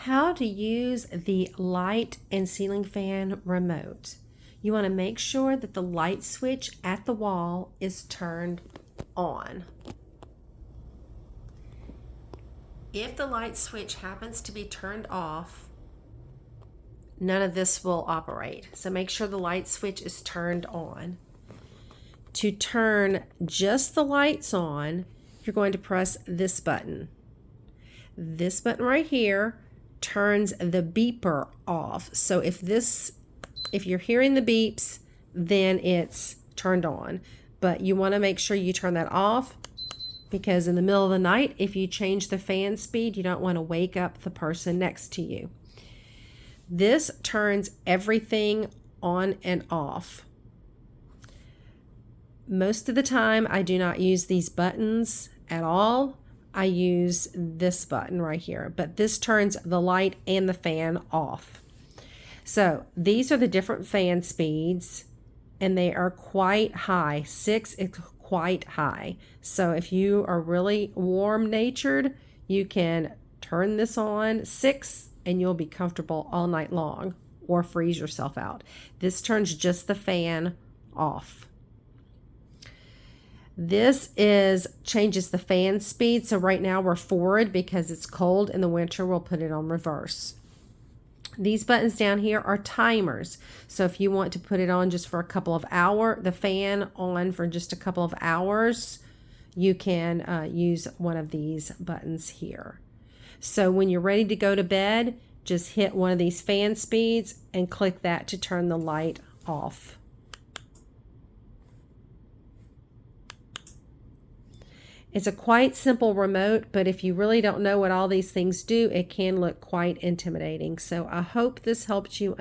How to use the light and ceiling fan remote. You want to make sure that the light switch at the wall is turned on. If the light switch happens to be turned off, none of this will operate. So make sure the light switch is turned on. To turn just the lights on, you're going to press this button. This button right here turns the beeper off. So if you're hearing the beeps, then it's turned on. But you want to make sure you turn that off, because in the middle of the night, if you change the fan speed, you don't want to wake up the person next to you. This turns everything on and off. Most of the time, I do not use these buttons at all. I use this button right here, but this turns the light and the fan off. So these are the different fan speeds, and they are quite high. 6 is quite high. So if you are really warm-natured, you can turn this on 6 and you'll be comfortable all night long, or freeze yourself out. This turns just the fan off. This changes the fan speed. So right now we're forward because it's cold. In the winter, we'll put it on reverse. These buttons down here are timers. So if you want to put it on just for a couple of hours, the fan on for just a couple of hours, you can use one of these buttons here. So when you're ready to go to bed, just hit one of these fan speeds and click that to turn the light off. It's a quite simple remote, but if you really don't know what all these things do, it can look quite intimidating. So I hope this helped you